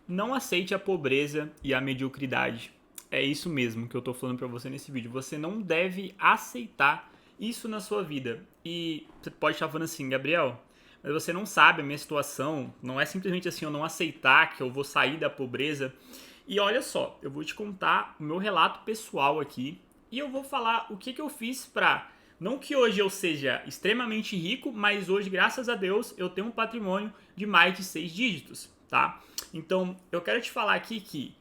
Não aceite a pobreza e a mediocridade. É isso mesmo que eu tô falando pra você nesse vídeo. Você não deve aceitar isso na sua vida. E você pode estar falando assim, Gabriel, mas você não sabe a minha situação. Não é simplesmente assim eu não aceitar que eu vou sair da pobreza. E olha só, eu vou te contar o meu relato pessoal aqui. E eu vou falar o que eu fiz pra... Não que hoje eu seja extremamente rico, mas hoje, graças a Deus, eu tenho um patrimônio de mais de 6 dígitos, tá? Então, eu quero te falar aqui que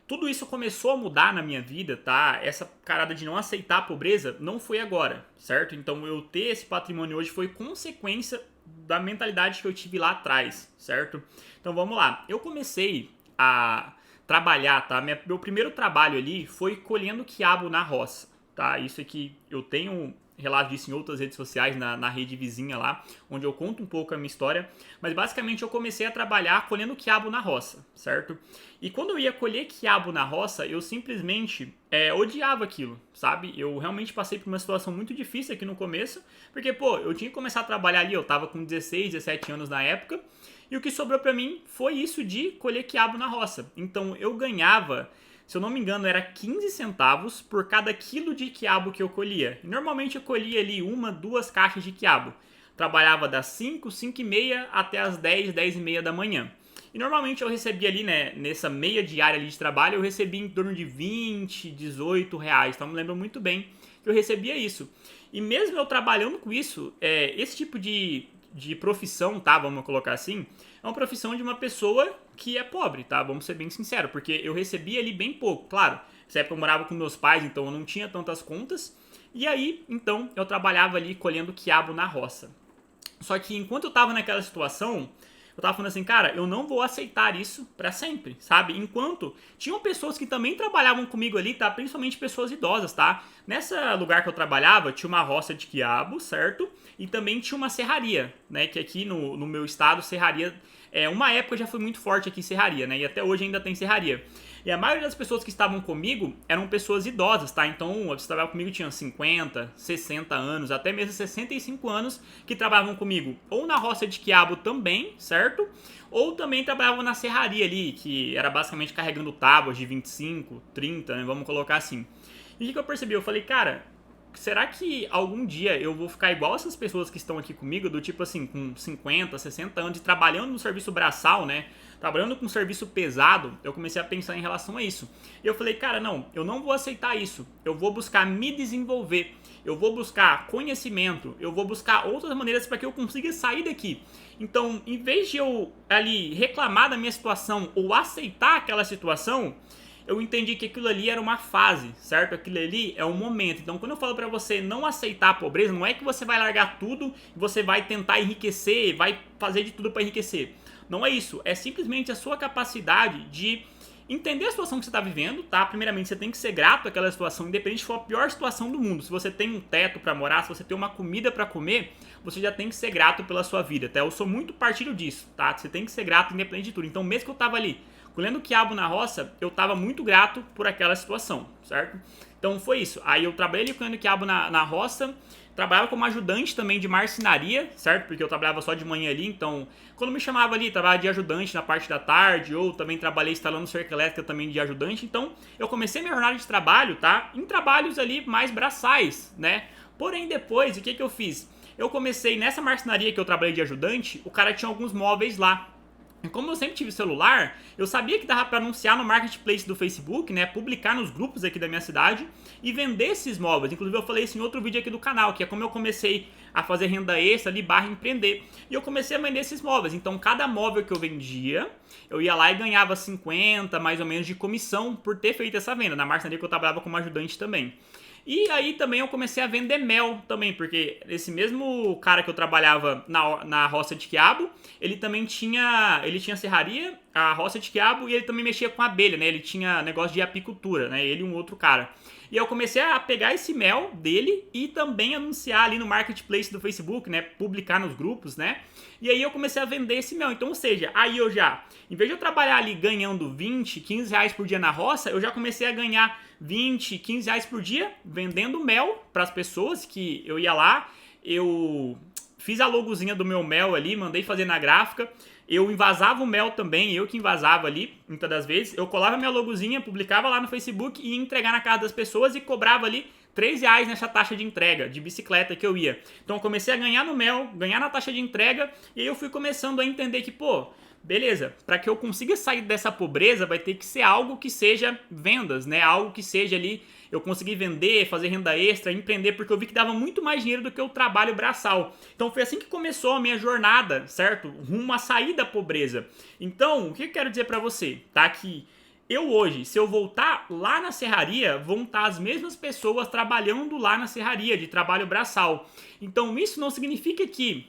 tudo isso começou a mudar na minha vida, tá? Essa carada de não aceitar a pobreza não foi agora, certo? Então, eu ter esse patrimônio hoje foi consequência da mentalidade que eu tive lá atrás, certo? Então, vamos lá. Eu comecei a trabalhar, tá? Meu primeiro trabalho ali foi colhendo quiabo na roça, tá? Isso aqui eu tenho relato disso em outras redes sociais, na rede vizinha lá, onde eu conto um pouco a minha história, mas basicamente eu comecei a trabalhar colhendo quiabo na roça, certo? E quando eu ia colher quiabo na roça, eu simplesmente odiava aquilo, sabe? Eu realmente passei por uma situação muito difícil aqui no começo, porque, pô, eu tinha que começar a trabalhar ali, eu tava com 16, 17 anos na época, e o que sobrou pra mim foi isso de colher quiabo na roça. Então eu ganhava, se eu não me engano, era 15 centavos por cada quilo de quiabo que eu colhia. Normalmente eu colhia ali uma, duas caixas de quiabo. Trabalhava das 5, 5 e meia até as 10, 10 e meia da manhã. E normalmente eu recebia ali, né, nessa meia diária ali de trabalho, eu recebia em torno de 20, 18 reais. Então eu me lembro muito bem que eu recebia isso. E mesmo eu trabalhando com isso, esse tipo de profissão, tá? Vamos colocar assim, é uma profissão de uma pessoa que é pobre, tá? Vamos ser bem sinceros, porque eu recebia ali bem pouco, claro. Nessa época eu morava com meus pais, então eu não tinha tantas contas. E aí, então, eu trabalhava ali colhendo quiabo na roça. Só que enquanto eu tava naquela situação, eu tava falando assim, cara, eu não vou aceitar isso pra sempre, sabe? Enquanto tinham pessoas que também trabalhavam comigo ali, tá? Principalmente pessoas idosas, tá? Nessa lugar que eu trabalhava, tinha uma roça de quiabo, certo? E também tinha uma serraria, né? Que aqui no meu estado, serraria... uma época já foi muito forte aqui serraria, né? E até hoje ainda tem serraria. E a maioria das pessoas que estavam comigo eram pessoas idosas, tá? Então, você trabalhava comigo tinha 50, 60 anos, até mesmo 65 anos que trabalhavam comigo. Ou na roça de quiabo também, certo? Ou também trabalhavam na serraria ali, que era basicamente carregando tábuas de 25, 30, né? Vamos colocar assim. E o que eu percebi? Eu falei, cara, será que algum dia eu vou ficar igual essas pessoas que estão aqui comigo, do tipo assim, com 50, 60 anos, e trabalhando no serviço braçal, né? Trabalhando com serviço pesado, eu comecei a pensar em relação a isso. E eu falei, cara, não, eu não vou aceitar isso. Eu vou buscar me desenvolver. Eu vou buscar conhecimento. Eu vou buscar outras maneiras para que eu consiga sair daqui. Então, em vez de eu ali reclamar da minha situação ou aceitar aquela situação, eu entendi que aquilo ali era uma fase, certo? Aquilo ali é um momento. Então, quando eu falo pra você não aceitar a pobreza, não é que você vai largar tudo e você vai tentar enriquecer, vai fazer de tudo pra enriquecer. Não é isso. É simplesmente a sua capacidade de entender a situação que você está vivendo, tá? Primeiramente, você tem que ser grato àquela situação, independente se for a pior situação do mundo. Se você tem um teto para morar, se você tem uma comida para comer, você já tem que ser grato pela sua vida, tá? Eu sou muito partilho disso, tá? Você tem que ser grato independente de tudo. Então, mesmo que eu tava ali colhendo quiabo na roça, eu tava muito grato por aquela situação, certo? Então, foi isso. Aí eu trabalhei ali colhendo quiabo na roça, trabalhava como ajudante também de marcenaria, certo? Porque eu trabalhava só de manhã ali, então quando me chamava ali, trabalhava de ajudante na parte da tarde, ou também trabalhei instalando cerca elétrica também de ajudante, então eu comecei minha jornada de trabalho, tá? Em trabalhos ali mais braçais, né? Porém depois, o que eu fiz? Eu comecei nessa marcenaria que eu trabalhei de ajudante, o cara tinha alguns móveis lá. E como eu sempre tive celular, eu sabia que dava para anunciar no marketplace do Facebook, né, publicar nos grupos aqui da minha cidade e vender esses móveis. Inclusive eu falei isso em outro vídeo aqui do canal, que é como eu comecei a fazer renda extra ali, barra empreender. E eu comecei a vender esses móveis. Então cada móvel que eu vendia, eu ia lá e ganhava 50 mais ou menos de comissão por ter feito essa venda. Na marcenaria que eu trabalhava como ajudante também. E aí também eu comecei a vender mel também, porque esse mesmo cara que eu trabalhava na roça de quiabo, ele também tinha serraria, a roça de quiabo, e ele também mexia com abelha, né? Ele tinha negócio de apicultura, né? Ele e um outro cara. E eu comecei a pegar esse mel dele e também anunciar ali no marketplace do Facebook, né? Publicar nos grupos, né? E aí eu comecei a vender esse mel. Então, ou seja, aí eu já, em vez de eu trabalhar ali ganhando 20, 15 reais por dia na roça, eu já comecei a ganhar 20, 15 reais por dia vendendo mel para as pessoas que eu ia lá, eu fiz a logozinha do meu mel ali, mandei fazer na gráfica, Eu invasava o mel também, eu que invasava ali, muitas das vezes. Eu colava minha logozinha, publicava lá no Facebook e ia entregar na casa das pessoas e cobrava ali R$ 3 nessa taxa de entrega, de bicicleta que eu ia. Então eu comecei a ganhar no mel, ganhar na taxa de entrega, e aí eu fui começando a entender que, pô, beleza, para que eu consiga sair dessa pobreza, vai ter que ser algo que seja vendas, né? Algo que seja ali, eu conseguir vender, fazer renda extra, empreender, porque eu vi que dava muito mais dinheiro do que o trabalho braçal. Então foi assim que começou a minha jornada, certo? Rumo a sair da pobreza. Então, o que eu quero dizer para você, tá? Que eu hoje, se eu voltar lá na serraria, vão estar as mesmas pessoas trabalhando lá na serraria, de trabalho braçal. Então isso não significa que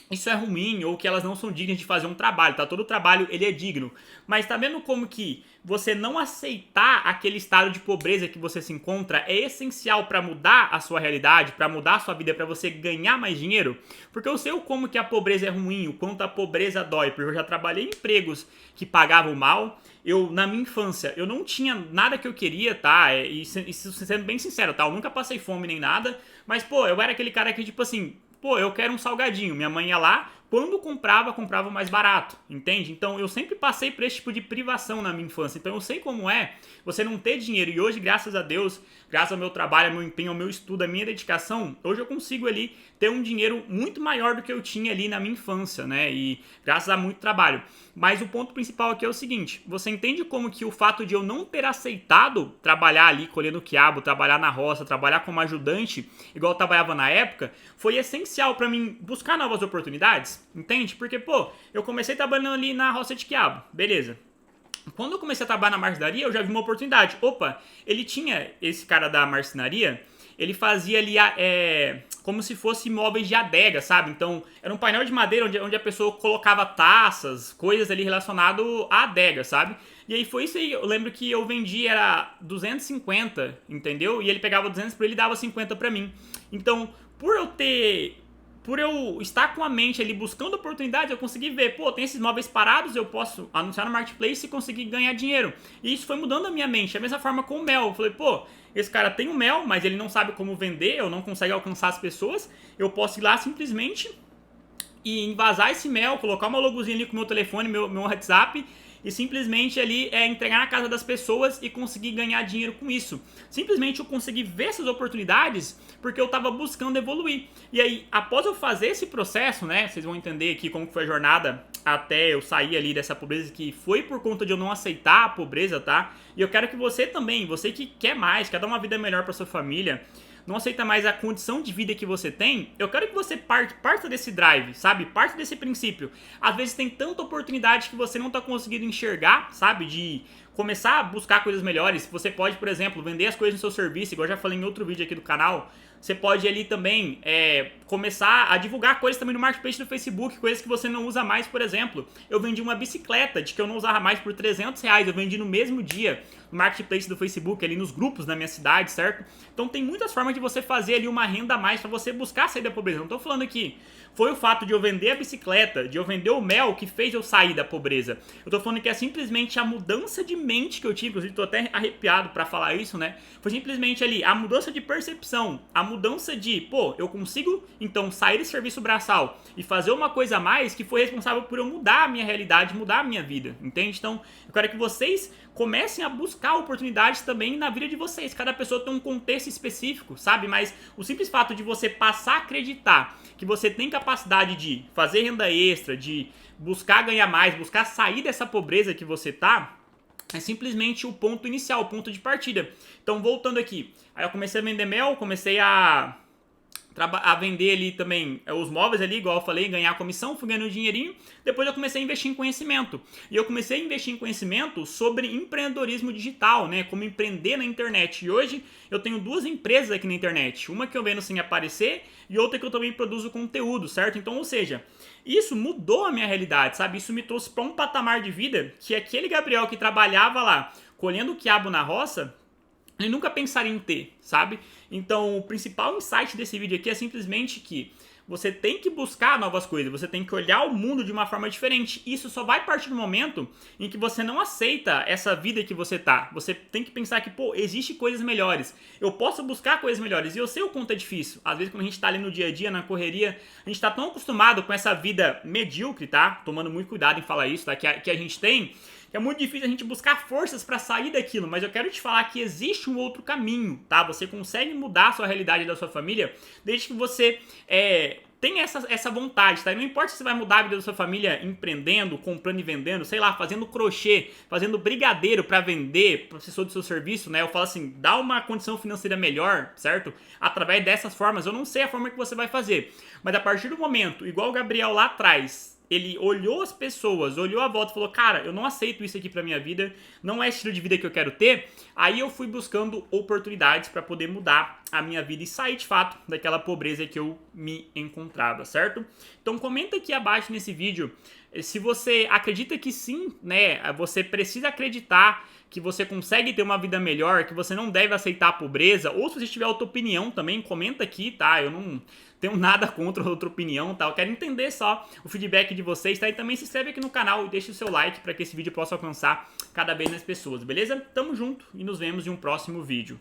isso é ruim ou que elas não são dignas de fazer um trabalho, tá? Todo trabalho, ele é digno. Mas tá vendo como que você não aceitar aquele estado de pobreza que você se encontra é essencial para mudar a sua realidade, para mudar a sua vida, para você ganhar mais dinheiro? Porque eu sei o como que a pobreza é ruim, o quanto a pobreza dói, porque eu já trabalhei em empregos que pagavam mal. Eu, na minha infância, eu não tinha nada que eu queria, tá? E sendo bem sincero, tá? Eu nunca passei fome nem nada, mas, pô, eu era aquele cara que, tipo assim, pô, eu quero um salgadinho. Minha mãe ia lá, quando comprava mais barato, entende? Então eu sempre passei por esse tipo de privação na minha infância. Então eu sei como é você não ter dinheiro. E hoje, graças a Deus, graças ao meu trabalho, ao meu empenho, ao meu estudo, à minha dedicação, hoje eu consigo ali ter um dinheiro muito maior do que eu tinha ali na minha infância, né? E graças a muito trabalho. Mas o ponto principal aqui é o seguinte: você entende como que o fato de eu não ter aceitado trabalhar ali colhendo quiabo, trabalhar na roça, trabalhar como ajudante, igual eu trabalhava na época, foi essencial para mim buscar novas oportunidades? Entende? Porque, pô, eu comecei trabalhando ali na roça de quiabo, beleza. Quando eu comecei a trabalhar na marcenaria, eu já vi uma oportunidade. Opa, ele tinha, esse cara da marcenaria, ele fazia ali como se fosse móveis de adega, sabe? Então, era um painel de madeira onde a pessoa colocava taças, coisas ali relacionado à adega, sabe? E aí foi isso aí, eu lembro que eu vendi, era 250, entendeu? E ele pegava 200 pra ele e dava 50 pra mim. Então, por eu estar com a mente ali buscando oportunidades, eu consegui ver, pô, tem esses móveis parados, eu posso anunciar no marketplace e conseguir ganhar dinheiro. E isso foi mudando a minha mente. Da mesma forma com o mel. Eu falei, pô, esse cara tem o mel, mas ele não sabe como vender, ou não consegue alcançar as pessoas. Eu posso ir lá simplesmente e invasar esse mel, colocar uma logozinha ali com o meu telefone, meu WhatsApp, e simplesmente ali entregar na casa das pessoas e conseguir ganhar dinheiro com isso. Simplesmente eu consegui ver essas oportunidades porque eu estava buscando evoluir. E aí, após eu fazer esse processo, né, vocês vão entender aqui como foi a jornada até eu sair ali dessa pobreza, que foi por conta de eu não aceitar a pobreza, tá? E eu quero que você também, você que quer mais, quer dar uma vida melhor para sua família, não aceita mais a condição de vida que você tem, eu quero que você parta desse drive, sabe? Parta desse princípio. Às vezes tem tanta oportunidade que você não tá conseguindo enxergar, sabe? De começar a buscar coisas melhores. Você pode, por exemplo, vender as coisas no seu serviço, igual eu já falei em outro vídeo aqui do canal. Você pode ali também começar a divulgar coisas também no marketplace do Facebook, coisas que você não usa mais, por exemplo. Eu vendi uma bicicleta de que eu não usava mais por R$ 300, eu vendi no mesmo dia no marketplace do Facebook, ali nos grupos da minha cidade, certo? Então tem muitas formas de você fazer ali uma renda a mais para você buscar sair da pobreza. Não tô falando que foi o fato de eu vender a bicicleta, de eu vender o mel que fez eu sair da pobreza. Eu tô falando que é simplesmente a mudança de mente que eu tive, inclusive tô até arrepiado para falar isso, né? Foi simplesmente ali a mudança de percepção, a mudança de, pô, eu consigo então sair desse serviço braçal e fazer uma coisa a mais que foi responsável por eu mudar a minha realidade, mudar a minha vida, entende? Então, eu quero que vocês comecem a buscar oportunidades também na vida de vocês. Cada pessoa tem um contexto específico, sabe? Mas o simples fato de você passar a acreditar que você tem capacidade de fazer renda extra, de buscar ganhar mais, buscar sair dessa pobreza que você tá, é simplesmente o ponto inicial, o ponto de partida. Então, voltando aqui, aí eu comecei a vender mel, comecei a vender ali também os móveis ali, igual eu falei, ganhar comissão, fui ganhando dinheirinho. Depois eu comecei a investir em conhecimento. E eu comecei a investir em conhecimento sobre empreendedorismo digital, né? Como empreender na internet. E hoje eu tenho 2 empresas aqui na internet. Uma que eu vendo sem aparecer e outra que eu também produzo conteúdo, certo? Então, ou seja, isso mudou a minha realidade, sabe? Isso me trouxe para um patamar de vida que aquele Gabriel que trabalhava lá colhendo quiabo na roça, ele nunca pensaria em ter, sabe? Então, o principal insight desse vídeo aqui é simplesmente que você tem que buscar novas coisas, você tem que olhar o mundo de uma forma diferente. Isso só vai partir do momento em que você não aceita essa vida que você tá. Você tem que pensar que, pô, existe coisas melhores. Eu posso buscar coisas melhores. E eu sei o quanto é difícil. Às vezes, quando a gente tá ali no dia a dia, na correria, a gente tá tão acostumado com essa vida medíocre, tá? Tomando muito cuidado em falar isso, tá? Que a gente tem, que é muito difícil a gente buscar forças pra sair daquilo, mas eu quero te falar que existe um outro caminho, tá? Você consegue mudar a sua realidade da sua família desde que você tem essa vontade, tá? E não importa se você vai mudar a vida da sua família empreendendo, comprando e vendendo, sei lá, fazendo crochê, fazendo brigadeiro pra vender, professor do seu serviço, né? Eu falo assim, dá uma condição financeira melhor, certo? Através dessas formas, eu não sei a forma que você vai fazer, mas a partir do momento, igual o Gabriel lá atrás, ele olhou as pessoas, olhou a volta e falou, cara, eu não aceito isso aqui pra minha vida, não é o estilo de vida que eu quero ter. Aí eu fui buscando oportunidades pra poder mudar a minha vida e sair de fato daquela pobreza que eu me encontrava, certo? Então comenta aqui abaixo nesse vídeo se você acredita que sim, né, você precisa acreditar que você consegue ter uma vida melhor, que você não deve aceitar a pobreza, ou se você tiver outra opinião também, comenta aqui, tá? Eu não tenho nada contra outra opinião, tá? Eu quero entender só o feedback de vocês, tá? E também se inscreve aqui no canal e deixa o seu like para que esse vídeo possa alcançar cada vez mais pessoas, beleza? Tamo junto e nos vemos em um próximo vídeo.